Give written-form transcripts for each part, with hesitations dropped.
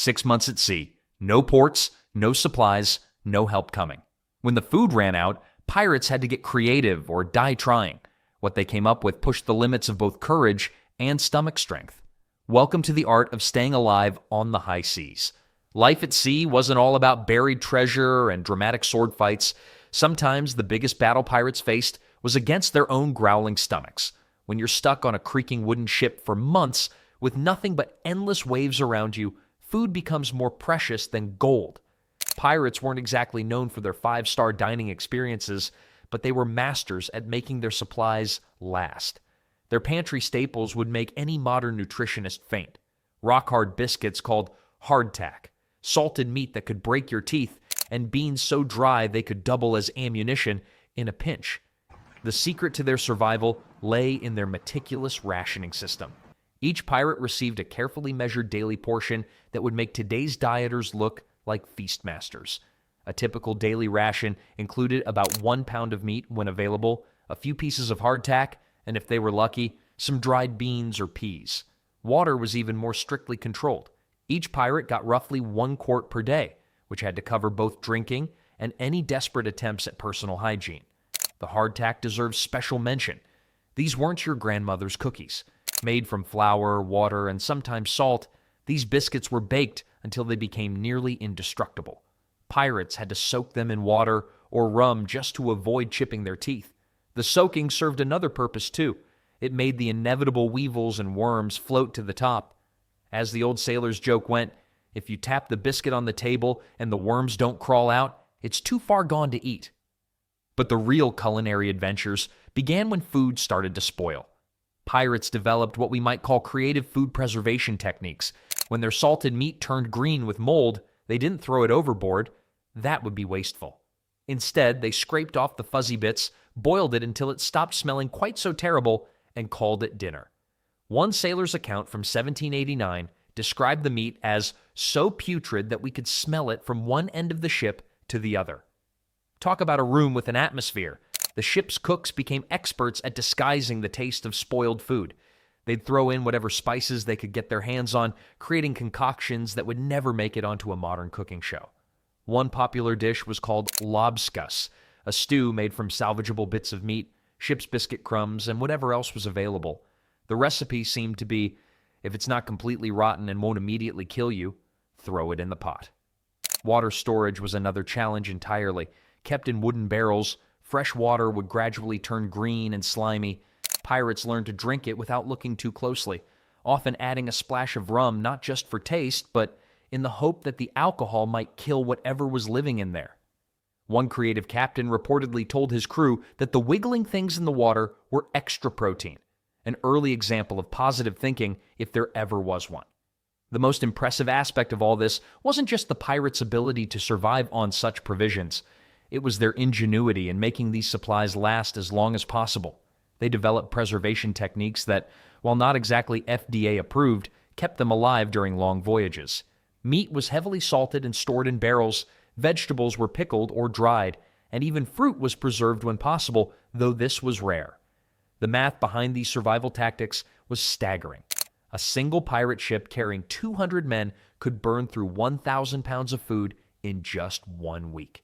6 months at sea. No ports, no supplies, no help coming. When the food ran out, pirates had to get creative or die trying. What they came up with pushed the limits of both courage and stomach strength. Welcome to the art of staying alive on the high seas. Life at sea wasn't all about buried treasure and dramatic sword fights. Sometimes the biggest battle pirates faced was against their own growling stomachs. When you're stuck on a creaking wooden ship for months with nothing but endless waves around you, food becomes more precious than gold. Pirates weren't exactly known for their 5-star dining experiences, but they were masters at making their supplies last. Their pantry staples would make any modern nutritionist faint. Rock-hard biscuits called hardtack, salted meat that could break your teeth, and beans so dry they could double as ammunition in a pinch. The secret to their survival lay in their meticulous rationing system. Each pirate received a carefully measured daily portion that would make today's dieters look like feast masters. A typical daily ration included about 1 pound of meat when available, a few pieces of hardtack, and if they were lucky, some dried beans or peas. Water was even more strictly controlled. Each pirate got roughly 1 quart per day, which had to cover both drinking and any desperate attempts at personal hygiene. The hardtack deserves special mention. These weren't your grandmother's cookies. Made from flour, water, and sometimes salt, these biscuits were baked until they became nearly indestructible. Pirates had to soak them in water or rum just to avoid chipping their teeth. The soaking served another purpose too. It made the inevitable weevils and worms float to the top. As the old sailor's joke went, if you tap the biscuit on the table and the worms don't crawl out, it's too far gone to eat. But the real culinary adventures began when food started to spoil. Pirates developed what we might call creative food preservation techniques. When their salted meat turned green with mold, they didn't throw it overboard. That would be wasteful. Instead, they scraped off the fuzzy bits, boiled it until it stopped smelling quite so terrible, and called it dinner. One sailor's account from 1789 described the meat as so putrid that we could smell it from one end of the ship to the other. Talk about a room with an atmosphere. The ship's cooks became experts at disguising the taste of spoiled food. They'd throw in whatever spices they could get their hands on, creating concoctions that would never make it onto a modern cooking show. One popular dish was called lobscouse, a stew made from salvageable bits of meat, ship's biscuit crumbs, and whatever else was available. The recipe seemed to be, if it's not completely rotten and won't immediately kill you, throw it in the pot. Water storage was another challenge entirely. Kept in wooden barrels, fresh water would gradually turn green and slimy. Pirates learned to drink it without looking too closely, often adding a splash of rum not just for taste, but in the hope that the alcohol might kill whatever was living in there. One creative captain reportedly told his crew that the wiggling things in the water were extra protein, an early example of positive thinking if there ever was one. The most impressive aspect of all this wasn't just the pirates' ability to survive on such provisions. It was their ingenuity in making these supplies last as long as possible. They developed preservation techniques that, while not exactly FDA approved, kept them alive during long voyages. Meat was heavily salted and stored in barrels, vegetables were pickled or dried, and even fruit was preserved when possible, though this was rare. The math behind these survival tactics was staggering. A single pirate ship carrying 200 men could burn through 1,000 pounds of food in just 1 week.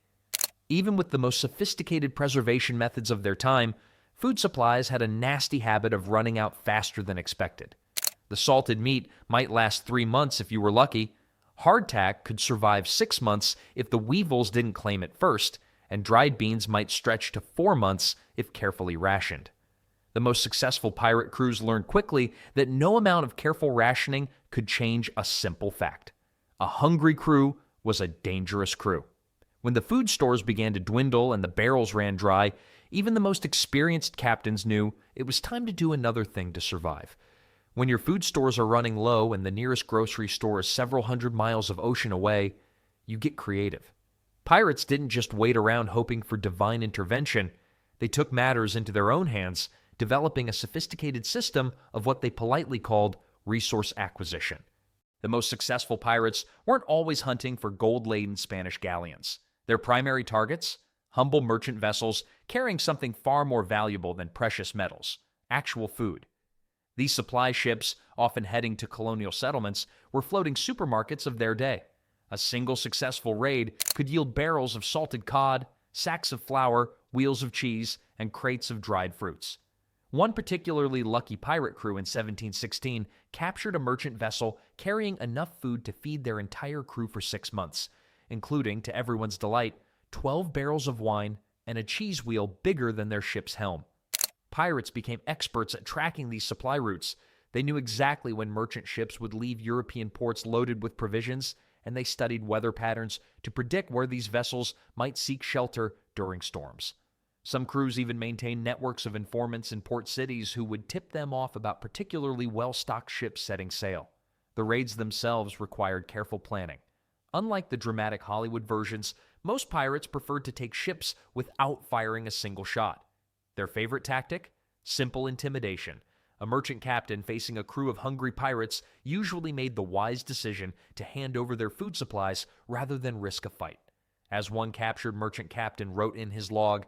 Even with the most sophisticated preservation methods of their time, food supplies had a nasty habit of running out faster than expected. The salted meat might last 3 months if you were lucky. Hardtack could survive 6 months if the weevils didn't claim it first, and dried beans might stretch to 4 months if carefully rationed. The most successful pirate crews learned quickly that no amount of careful rationing could change a simple fact. A hungry crew was a dangerous crew. When the food stores began to dwindle and the barrels ran dry, even the most experienced captains knew it was time to do another thing to survive. When your food stores are running low and the nearest grocery store is several hundred miles of ocean away, you get creative. Pirates didn't just wait around hoping for divine intervention. They took matters into their own hands, developing a sophisticated system of what they politely called resource acquisition. The most successful pirates weren't always hunting for gold-laden Spanish galleons. Their primary targets? Humble merchant vessels carrying something far more valuable than precious metals: actual food. These supply ships, often heading to colonial settlements, were floating supermarkets of their day. A single successful raid could yield barrels of salted cod, sacks of flour, wheels of cheese, and crates of dried fruits. One particularly lucky pirate crew in 1716 captured a merchant vessel carrying enough food to feed their entire crew for 6 months, including, to everyone's delight, 12 barrels of wine and a cheese wheel bigger than their ship's helm. Pirates became experts at tracking these supply routes. They knew exactly when merchant ships would leave European ports loaded with provisions, and they studied weather patterns to predict where these vessels might seek shelter during storms. Some crews even maintained networks of informants in port cities who would tip them off about particularly well-stocked ships setting sail. The raids themselves required careful planning. Unlike the dramatic Hollywood versions, most pirates preferred to take ships without firing a single shot. Their favorite tactic? Simple intimidation. A merchant captain facing a crew of hungry pirates usually made the wise decision to hand over their food supplies rather than risk a fight. As one captured merchant captain wrote in his log,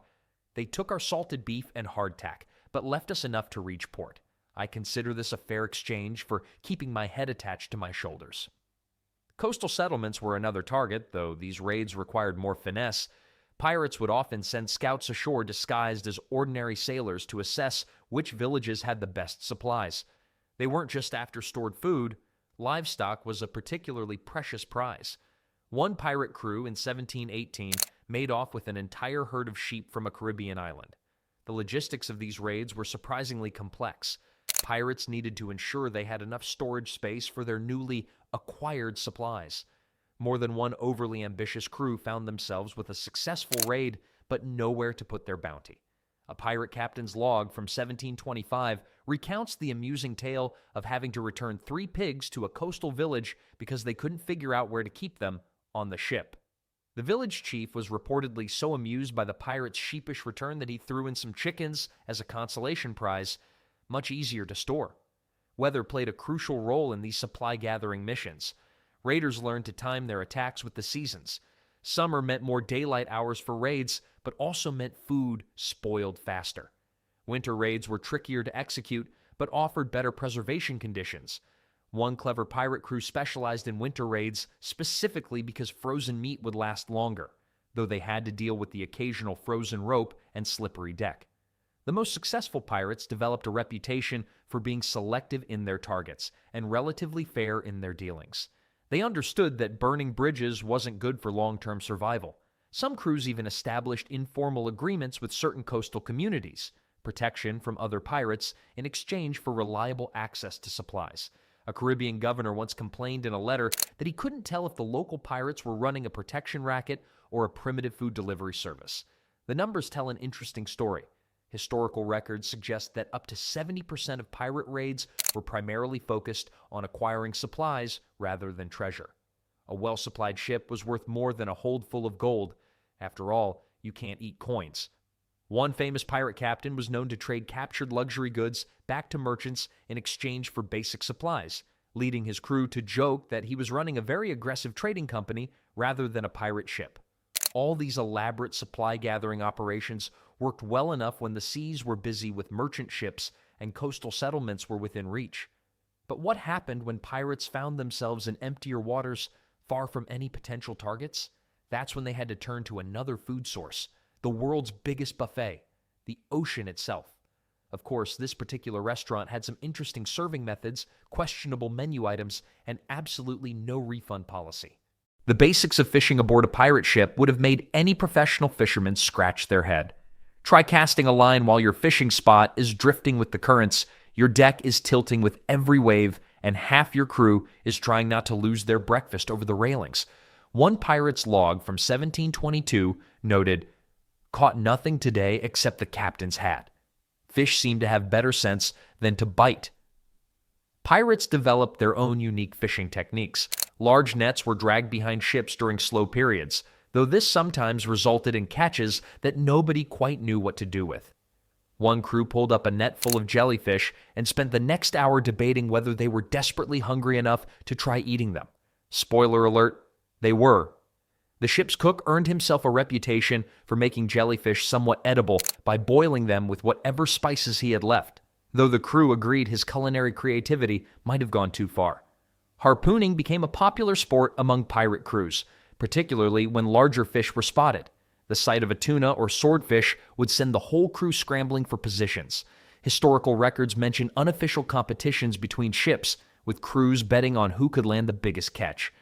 "They took our salted beef and hardtack, but left us enough to reach port. I consider this a fair exchange for keeping my head attached to my shoulders." Coastal settlements were another target, though these raids required more finesse. Pirates would often send scouts ashore disguised as ordinary sailors to assess which villages had the best supplies. They weren't just after stored food. Livestock was a particularly precious prize. One pirate crew in 1718 made off with an entire herd of sheep from a Caribbean island. The logistics of these raids were surprisingly complex. Pirates needed to ensure they had enough storage space for their newly acquired supplies. More than one overly ambitious crew found themselves with a successful raid, but nowhere to put their bounty. A pirate captain's log from 1725 recounts the amusing tale of having to return 3 pigs to a coastal village because they couldn't figure out where to keep them on the ship. The village chief was reportedly so amused by the pirates' sheepish return that he threw in some chickens as a consolation prize, much easier to store. Weather played a crucial role in these supply-gathering missions. Raiders learned to time their attacks with the seasons. Summer meant more daylight hours for raids, but also meant food spoiled faster. Winter raids were trickier to execute, but offered better preservation conditions. One clever pirate crew specialized in winter raids specifically because frozen meat would last longer, though they had to deal with the occasional frozen rope and slippery deck. The most successful pirates developed a reputation for being selective in their targets and relatively fair in their dealings. They understood that burning bridges wasn't good for long-term survival. Some crews even established informal agreements with certain coastal communities, protection from other pirates in exchange for reliable access to supplies. A Caribbean governor once complained in a letter that he couldn't tell if the local pirates were running a protection racket or a primitive food delivery service. The numbers tell an interesting story. Historical records suggest that up to 70% of pirate raids were primarily focused on acquiring supplies rather than treasure. A well-supplied ship was worth more than a hold full of gold. After all, you can't eat coins. One famous pirate captain was known to trade captured luxury goods back to merchants in exchange for basic supplies, leading his crew to joke that he was running a very aggressive trading company rather than a pirate ship. All these elaborate supply-gathering operations worked well enough when the seas were busy with merchant ships and coastal settlements were within reach. But what happened when pirates found themselves in emptier waters far from any potential targets? That's when they had to turn to another food source, the world's biggest buffet, the ocean itself. Of course, this particular restaurant had some interesting serving methods, questionable menu items, and absolutely no refund policy. The basics of fishing aboard a pirate ship would have made any professional fisherman scratch their head. Try casting a line while your fishing spot is drifting with the currents, your deck is tilting with every wave, and half your crew is trying not to lose their breakfast over the railings. One pirate's log from 1722 noted, "Caught nothing today except the captain's hat. Fish seem to have better sense than to bite." Pirates developed their own unique fishing techniques. Large nets were dragged behind ships during slow periods, though this sometimes resulted in catches that nobody quite knew what to do with. One crew pulled up a net full of jellyfish and spent the next hour debating whether they were desperately hungry enough to try eating them. Spoiler alert, they were. The ship's cook earned himself a reputation for making jellyfish somewhat edible by boiling them with whatever spices he had left. though the crew agreed his culinary creativity might have gone too far. Harpooning became a popular sport among pirate crews, particularly when larger fish were spotted. The sight of a tuna or swordfish would send the whole crew scrambling for positions. Historical records mention unofficial competitions between ships, with crews betting on who could land the biggest catch.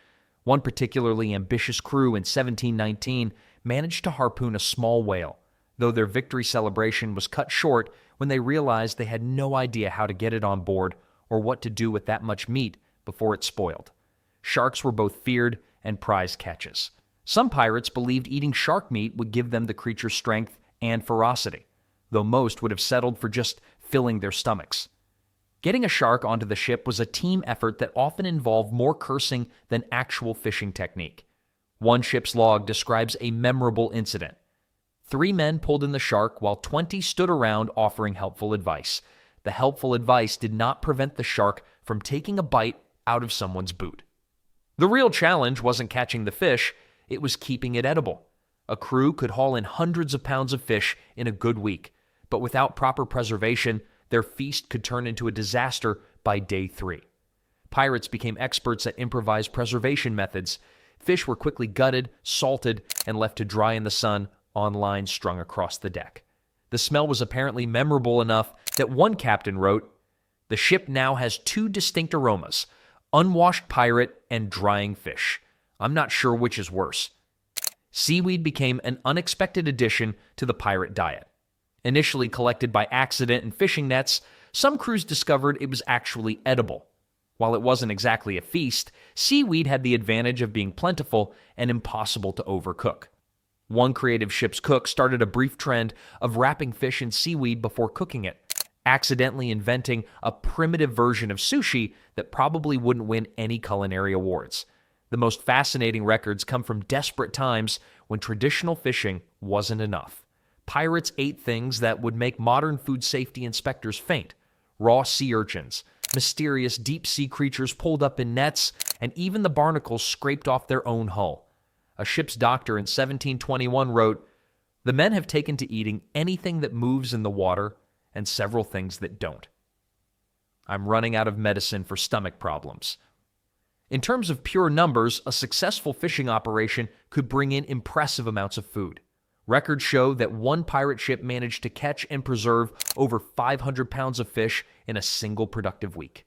One particularly ambitious crew in 1719 managed to harpoon a small whale, though their victory celebration was cut short when they realized they had no idea how to get it on board or what to do with that much meat before it spoiled. Sharks were both feared and prized catches. Some pirates believed eating shark meat would give them the creature's strength and ferocity, though most would have settled for just filling their stomachs. Getting a shark onto the ship was a team effort that often involved more cursing than actual fishing technique. One ship's log describes a memorable incident. 3 men pulled in the shark while 20 stood around offering helpful advice. The helpful advice did not prevent the shark from taking a bite out of someone's boot. The real challenge wasn't catching the fish, it was keeping it edible. A crew could haul in hundreds of pounds of fish in a good week, but without proper preservation, their feast could turn into a disaster by day 3. Pirates became experts at improvised preservation methods. Fish were quickly gutted, salted, and left to dry in the sun on lines strung across the deck. The smell was apparently memorable enough that one captain wrote, "The ship now has 2 distinct aromas, unwashed pirate and drying fish. I'm not sure which is worse." Seaweed became an unexpected addition to the pirate diet. Initially collected by accident in fishing nets, some crews discovered it was actually edible. While it wasn't exactly a feast, seaweed had the advantage of being plentiful and impossible to overcook. One creative ship's cook started a brief trend of wrapping fish in seaweed before cooking it, accidentally inventing a primitive version of sushi that probably wouldn't win any culinary awards. The most fascinating records come from desperate times when traditional fishing wasn't enough. Pirates ate things that would make modern food safety inspectors faint: raw sea urchins, mysterious deep-sea creatures pulled up in nets, and even the barnacles scraped off their own hull. A ship's doctor in 1721 wrote, "The men have taken to eating anything that moves in the water and several things that don't." I'm running out of medicine for stomach problems. In terms of pure numbers, a successful fishing operation could bring in impressive amounts of food. Records show that one pirate ship managed to catch and preserve over 500 pounds of fish in a single productive week.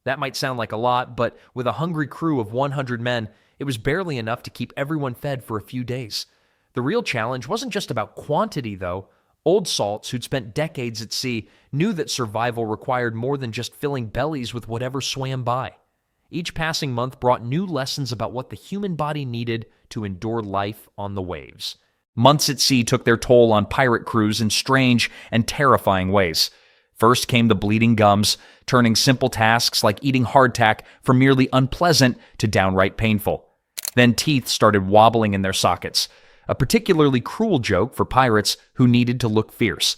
That might sound like a lot, but with a hungry crew of 100 men, it was barely enough to keep everyone fed for a few days. The real challenge wasn't just about quantity, though. Old salts who'd spent decades at sea knew that survival required more than just filling bellies with whatever swam by. Each passing month brought new lessons about what the human body needed to endure life on the waves. Months at sea took their toll on pirate crews in strange and terrifying ways. First came the bleeding gums, turning simple tasks like eating hardtack from merely unpleasant to downright painful. Then teeth started wobbling in their sockets, a particularly cruel joke for pirates who needed to look fierce.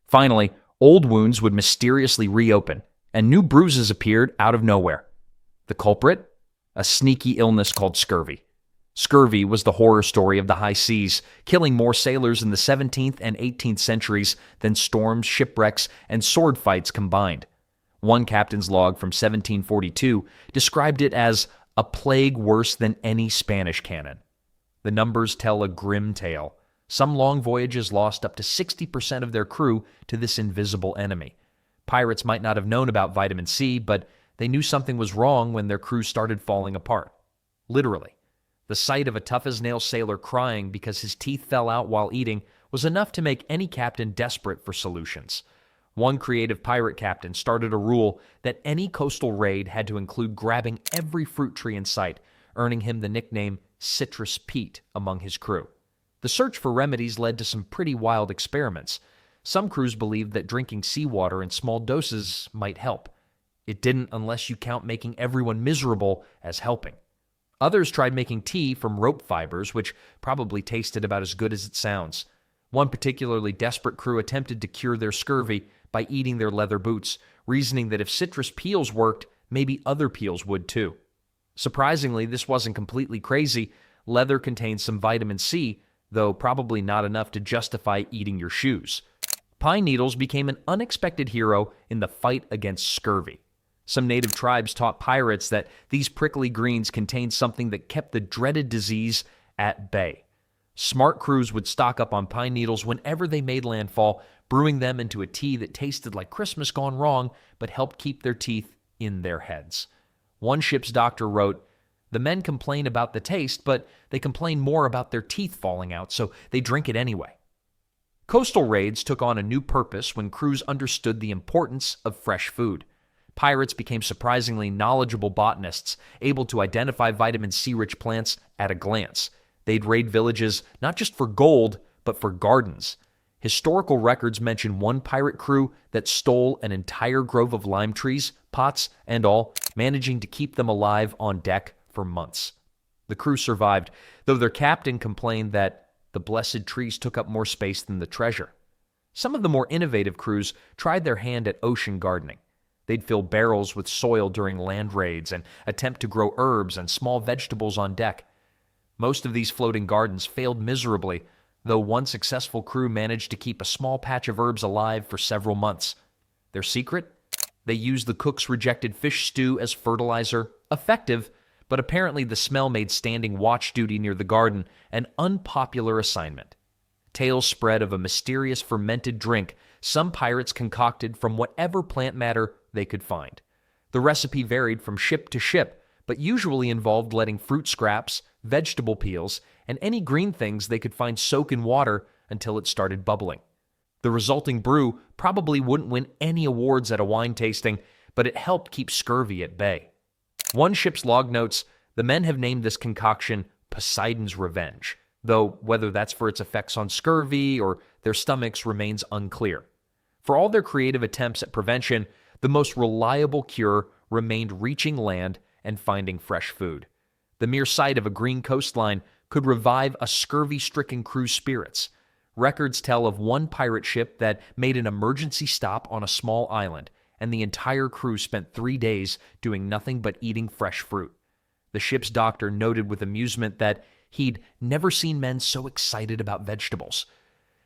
Finally, old wounds would mysteriously reopen, and new bruises appeared out of nowhere. The culprit? A sneaky illness called scurvy. Scurvy was the horror story of the high seas, killing more sailors in the 17th and 18th centuries than storms, shipwrecks, and sword fights combined. One captain's log from 1742 described it as a plague worse than any Spanish cannon. The numbers tell a grim tale. Some long voyages lost up to 60% of their crew to this invisible enemy. Pirates might not have known about vitamin C, but they knew something was wrong when their crews started falling apart. Literally. The sight of a tough-as-nails sailor crying because his teeth fell out while eating was enough to make any captain desperate for solutions. One creative pirate captain started a rule that any coastal raid had to include grabbing every fruit tree in sight, earning him the nickname Citrus Pete among his crew. The search for remedies led to some pretty wild experiments. Some crews believed that drinking seawater in small doses might help. It didn't unless you count making everyone miserable as helping. Others tried making tea from rope fibers, which probably tasted about as good as it sounds. One particularly desperate crew attempted to cure their scurvy by eating their leather boots, reasoning that if citrus peels worked, maybe other peels would too. Surprisingly, this wasn't completely crazy. Leather contains some vitamin C, though probably not enough to justify eating your shoes. Pine needles became an unexpected hero in the fight against scurvy. Some native tribes taught pirates that these prickly greens contained something that kept the dreaded disease at bay. Smart crews would stock up on pine needles whenever they made landfall, brewing them into a tea that tasted like Christmas gone wrong, but helped keep their teeth in their heads. One ship's doctor wrote, "The men complain about the taste, but they complain more about their teeth falling out, so they drink it anyway." Coastal raids took on a new purpose when crews understood the importance of fresh food. Pirates became surprisingly knowledgeable botanists, able to identify vitamin C-rich plants at a glance. They'd raid villages not just for gold, but for gardens. Historical records mention one pirate crew that stole an entire grove of lime trees, pots and all, managing to keep them alive on deck for months. The crew survived, though their captain complained that the blessed trees took up more space than the treasure. Some of the more innovative crews tried their hand at ocean gardening. They'd fill barrels with soil during land raids and attempt to grow herbs and small vegetables on deck. Most of these floating gardens failed miserably, though one successful crew managed to keep a small patch of herbs alive for several months. Their secret? They used the cook's rejected fish stew as fertilizer, effective, but apparently the smell made standing watch duty near the garden an unpopular assignment. Tales spread of a mysterious fermented drink some pirates concocted from whatever plant matter they could find. The recipe varied from ship to ship, but usually involved letting fruit scraps, vegetable peels, and any green things they could find soak in water until it started bubbling. The resulting brew probably wouldn't win any awards at a wine tasting, but it helped keep scurvy at bay. One ship's log notes, "The men have named this concoction Poseidon's Revenge," though whether that's for its effects on scurvy or their stomachs remains unclear. For all their creative attempts at prevention, the most reliable cure remained reaching land and finding fresh food. The mere sight of a green coastline could revive a scurvy-stricken crew's spirits. Records tell of one pirate ship that made an emergency stop on a small island, and the entire crew spent 3 days doing nothing but eating fresh fruit. The ship's doctor noted with amusement that he'd never seen men so excited about vegetables.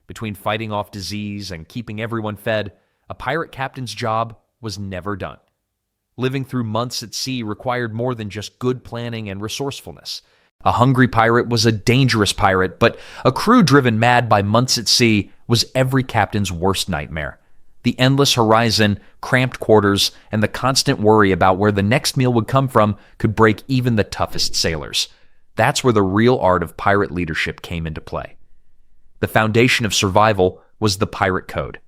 Between fighting off disease and keeping everyone fed, a pirate captain's job was never done. Living through months at sea required more than just good planning and resourcefulness. A hungry pirate was a dangerous pirate, but a crew driven mad by months at sea was every captain's worst nightmare. The endless horizon, cramped quarters, and the constant worry about where the next meal would come from could break even the toughest sailors. That's where the real art of pirate leadership came into play. The foundation of survival was the pirate code.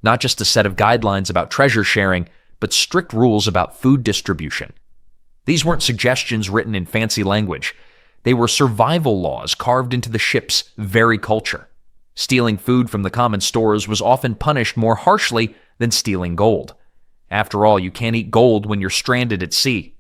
Not just a set of guidelines about treasure sharing, but strict rules about food distribution. These weren't suggestions written in fancy language. They were survival laws carved into the ship's very culture. Stealing food from the common stores was often punished more harshly than stealing gold. After all, you can't eat gold when you're stranded at sea.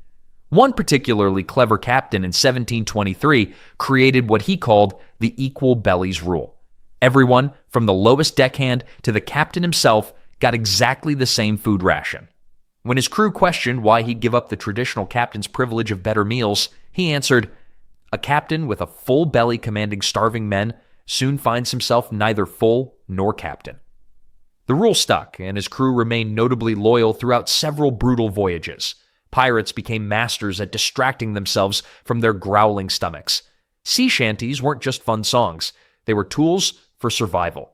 One particularly clever captain in 1723 created what he called the equal bellies rule. Everyone, from the lowest deckhand to the captain himself, got exactly the same food ration. When his crew questioned why he'd give up the traditional captain's privilege of better meals, he answered, "A captain with a full belly commanding starving men soon finds himself neither full nor captain." The rule stuck, and his crew remained notably loyal throughout several brutal voyages. Pirates became masters at distracting themselves from their growling stomachs. Sea shanties weren't just fun songs. They were tools for survival.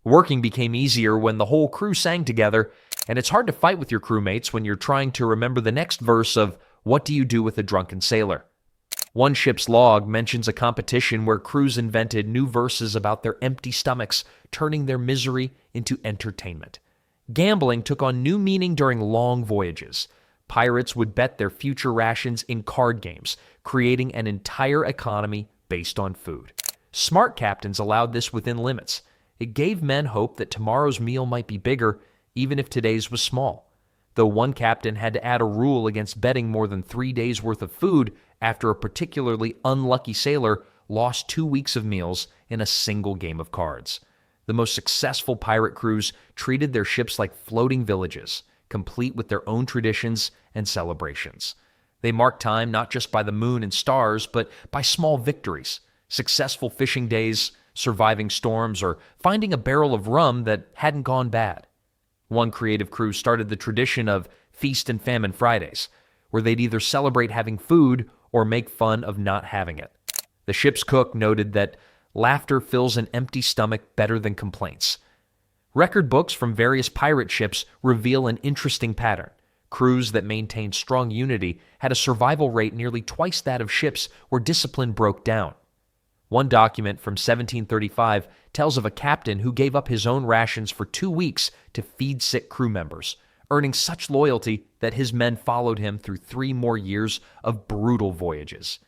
Working became easier when the whole crew sang together, and it's hard to fight with your crewmates when you're trying to remember the next verse of "What Do You Do with a Drunken Sailor?" One ship's log mentions a competition where crews invented new verses about their empty stomachs, turning their misery into entertainment. Gambling took on new meaning during long voyages. Pirates would bet their future rations in card games, creating an entire economy based on food. Smart captains allowed this within limits. It gave men hope that tomorrow's meal might be bigger, even if today's was small. Though one captain had to add a rule against betting more than 3 days' worth of food after a particularly unlucky sailor lost 2 weeks of meals in a single game of cards. The most successful pirate crews treated their ships like floating villages, complete with their own traditions and celebrations. They marked time not just by the moon and stars, but by small victories, successful fishing days, surviving storms, or finding a barrel of rum that hadn't gone bad. One creative crew started the tradition of Feast and Famine Fridays, where they'd either celebrate having food or make fun of not having it. The ship's cook noted that laughter fills an empty stomach better than complaints. Record books from various pirate ships reveal an interesting pattern. Crews that maintained strong unity had a survival rate nearly twice that of ships where discipline broke down. One document from 1735 tells of a captain who gave up his own rations for 2 weeks to feed sick crew members, earning such loyalty that his men followed him through 3 more years of brutal voyages.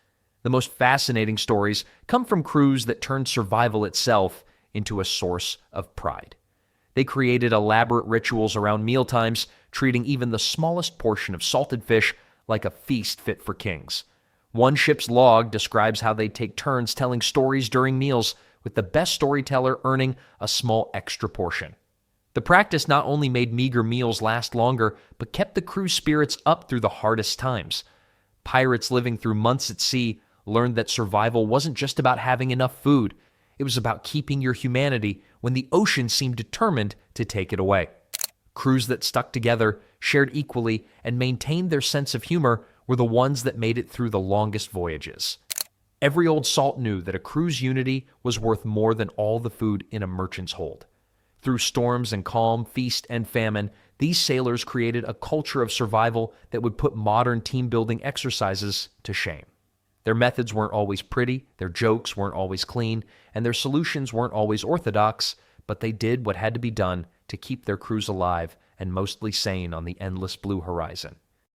The most fascinating stories come from crews that turned survival itself into a source of pride. They created elaborate rituals around mealtimes, treating even the smallest portion of salted fish like a feast fit for kings. One ship's log describes how they take turns telling stories during meals, with the best storyteller earning a small extra portion. The practice not only made meager meals last longer, but kept the crew's spirits up through the hardest times. Pirates living through months at sea learned that survival wasn't just about having enough food. It was about keeping your humanity when the ocean seemed determined to take it away. Crews that stuck together, shared equally, and maintained their sense of humor were the ones that made it through the longest voyages. Every old salt knew that a crew's unity was worth more than all the food in a merchant's hold. Through storms and calm, feast and famine, these sailors created a culture of survival that would put modern team-building exercises to shame. Their methods weren't always pretty, their jokes weren't always clean, and their solutions weren't always orthodox, but they did what had to be done to keep their crews alive and mostly sane on the endless blue horizon.